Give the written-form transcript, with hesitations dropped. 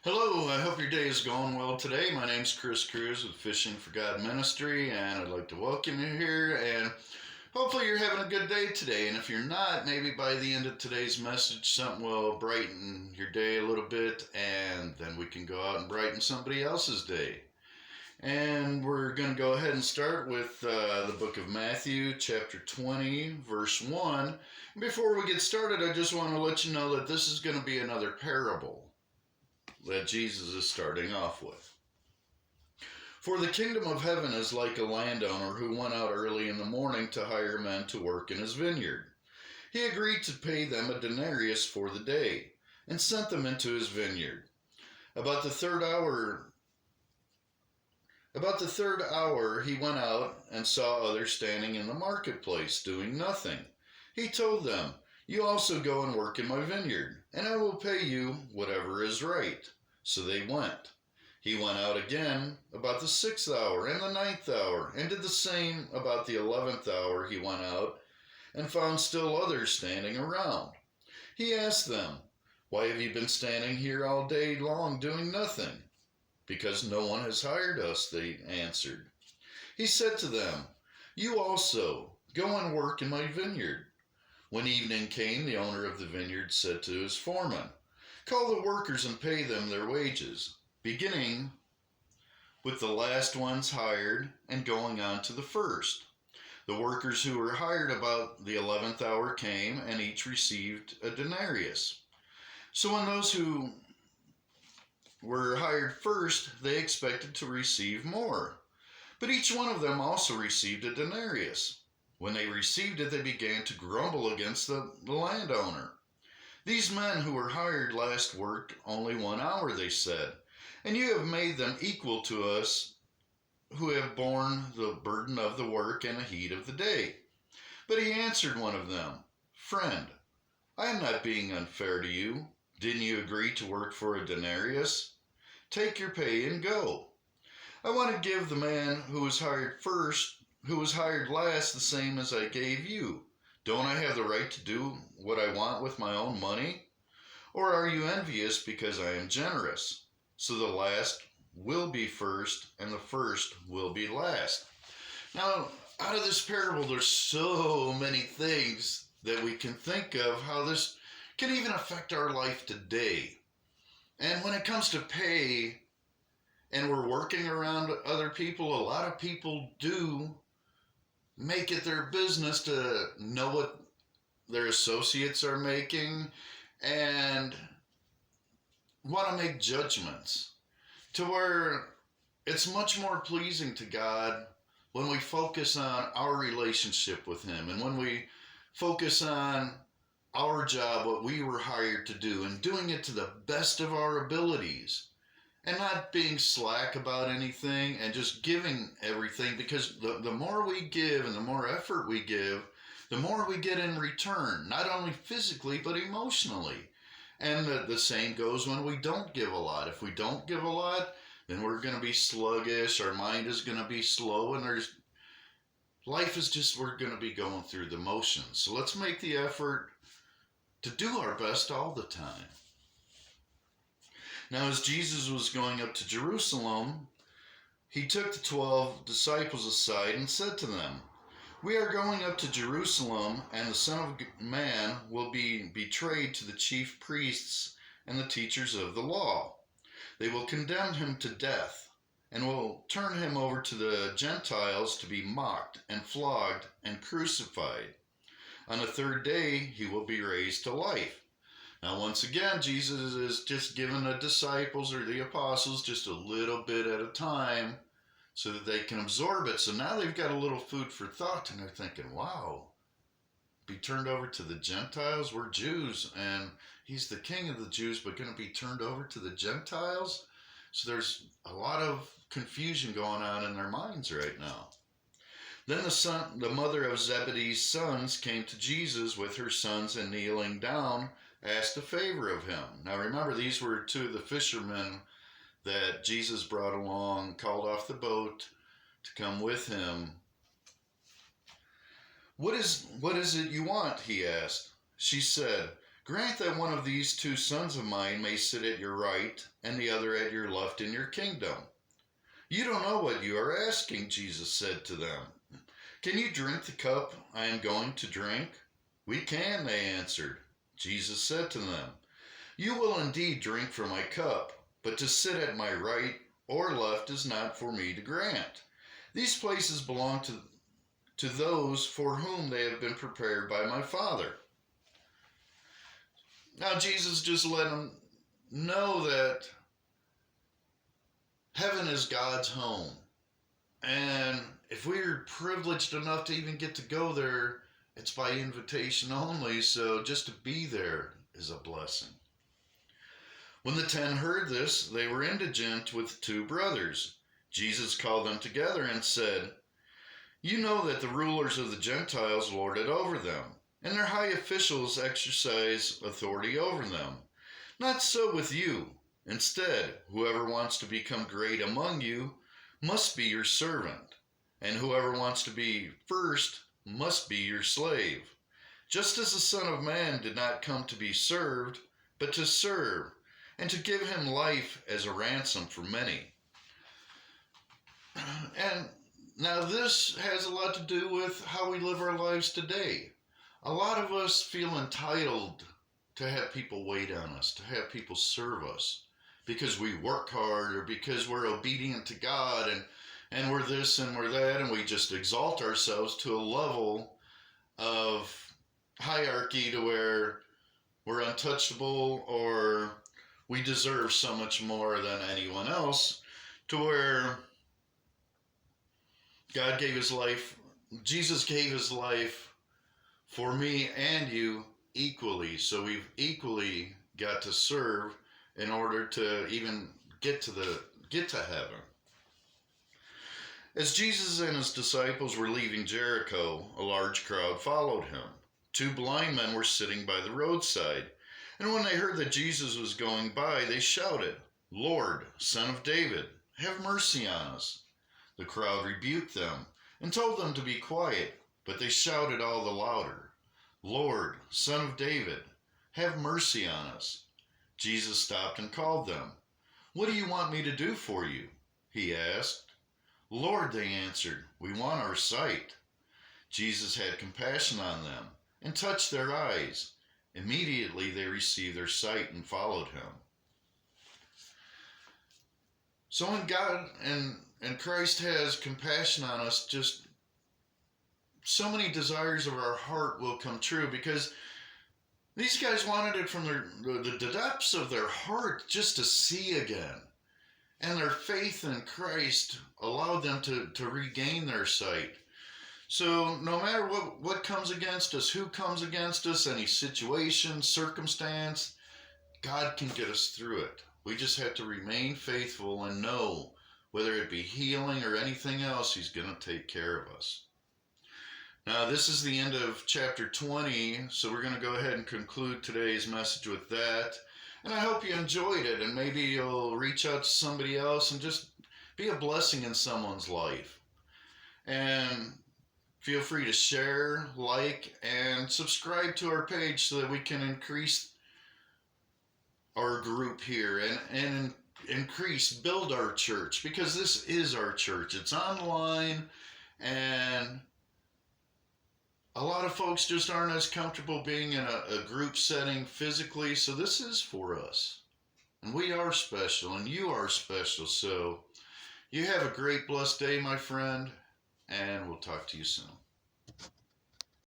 Hello, I hope your day is going well today. My name's Chris Cruz with Fishing for God Ministry, and I'd like to welcome you here. And hopefully, you're having a good day today. And if you're not, maybe by the end of today's message, something will brighten your day a little bit, and then we can go out and brighten somebody else's day. And we're going to go ahead and start with the book of Matthew, chapter 20, verse 1. Before we get started, I just want to let you know that this is going to be another parable that Jesus is starting off with. For the kingdom of heaven is like a landowner who went out early in the morning to hire men to work in his vineyard. He agreed to pay them a denarius for the day and sent them into his vineyard. About the third hour he went out and saw others standing in the marketplace doing nothing. He told them, "You also go and work in my vineyard, and I will pay you whatever is right." So they went. He went out again about the 6th hour and the 9th hour, and did the same about the 11th hour. He went out and found still others standing around. He asked them, "Why have you been standing here all day long doing nothing?" "Because no one has hired us," they answered. He said to them, "You also go and work in my vineyard." When evening came, the owner of the vineyard said to his foreman, "Call the workers and pay them their wages, beginning with the last ones hired and going on to the first." The workers who were hired about the 11th hour came, and each received a denarius. So when those who were hired first, they expected to receive more. But each one of them also received a denarius. When they received it, they began to grumble against the landowner. "These men who were hired last worked only 1 hour," they said, "and you have made them equal to us who have borne the burden of the work and the heat of the day." But he answered one of them, "Friend, I am not being unfair to you. Didn't you agree to work for a denarius? Take your pay and go. I want to give the man who was hired last, the same as I gave you. Don't I have the right to do what I want with my own money? Or are you envious because I am generous? So the last will be first, and the first will be last." Now, out of this parable, there's so many things that we can think of how this can even affect our life today. And when it comes to pay, and we're working around other people, a lot of people do make it their business to know what their associates are making and want to make judgments, to where it's much more pleasing to God when we focus on our relationship with Him, and when we focus on our job, what we were hired to do, and doing it to the best of our abilities, and not being slack about anything, and just giving everything, because the more we give and the more effort we give, the more we get in return, not only physically but emotionally. And the same goes when we don't give a lot. If we don't give a lot, then we're going to be sluggish, our mind is going to be slow, and life is just, we're going to be going through the motions. So let's make the effort to do our best all the time. Now, as Jesus was going up to Jerusalem, he took the 12 disciples aside and said to them, "We are going up to Jerusalem, and the Son of Man will be betrayed to the chief priests and the teachers of the law. They will condemn him to death, and will turn him over to the Gentiles to be mocked and flogged and crucified. On the third day, he will be raised to life." Now, once again, Jesus is just giving the disciples or the apostles just a little bit at a time so that they can absorb it. So now they've got a little food for thought, and they're thinking, wow, be turned over to the Gentiles? We're Jews, and he's the king of the Jews, but going to be turned over to the Gentiles? So there's a lot of confusion going on in their minds right now. Then the mother of Zebedee's sons came to Jesus with her sons, and kneeling down, asked a favor of him. Now remember, these were two of the fishermen that Jesus brought along, called off the boat to come with him. What is it you want?" he asked. She said, Grant that one of these two sons of mine may sit at your right and the other at your left in your kingdom." "You don't know what you are asking," Jesus said to them. "Can you drink the cup I am going to drink?" "We can," they answered. Jesus said to them, "You will indeed drink from my cup, but to sit at my right or left is not for me to grant. These places belong to those for whom they have been prepared by my Father." Now, Jesus just let them know that heaven is God's home. And if we're privileged enough to even get to go there, it's by invitation only. So just to be there is a blessing. When the 10 heard this, they were indigent with 2 brothers. Jesus called them together and said, "You know that the rulers of the Gentiles lord it over them, and their high officials exercise authority over them. Not so with you. Instead, whoever wants to become great among you must be your servant, and whoever wants to be first must be your slave. Just as the Son of Man did not come to be served, but to serve, and to give him life as a ransom for many." And now this has a lot to do with how we live our lives today. A lot of us feel entitled to have people wait on us, to have people serve us, because we work hard or because we're obedient to God and we're this and we're that, and we just exalt ourselves to a level of hierarchy to where we're untouchable or we deserve so much more than anyone else, to where God gave his life, Jesus gave his life for me and you equally. So we've equally got to serve in order to even get to heaven. As Jesus and his disciples were leaving Jericho, a large crowd followed him. 2 blind men were sitting by the roadside, and when they heard that Jesus was going by, they shouted, "Lord, Son of David, have mercy on us." The crowd rebuked them and told them to be quiet, but they shouted all the louder, "Lord, Son of David, have mercy on us." Jesus stopped and called them. "What do you want me to do for you?" he asked. "Lord," they answered, "we want our sight." Jesus had compassion on them and touched their eyes. Immediately they received their sight and followed him. So when God and Christ has compassion on us, just so many desires of our heart will come true, because these guys wanted it from the depths of their heart just to see again. And their faith in Christ allowed them to regain their sight. So no matter what comes against us, who comes against us, any situation, circumstance, God can get us through it. We just have to remain faithful and know, whether it be healing or anything else, he's going to take care of us. Now, this is the end of chapter 20, so we're going to go ahead and conclude today's message with that. And I hope you enjoyed it, and maybe you'll reach out to somebody else and just be a blessing in someone's life. And feel free to share, like, and subscribe to our page so that we can increase our group here and build our church, because this is our church. It's online, and a lot of folks just aren't as comfortable being in a group setting physically, so this is for us. And we are special, and you are special. So you have a great, blessed day, my friend, and we'll talk to you soon.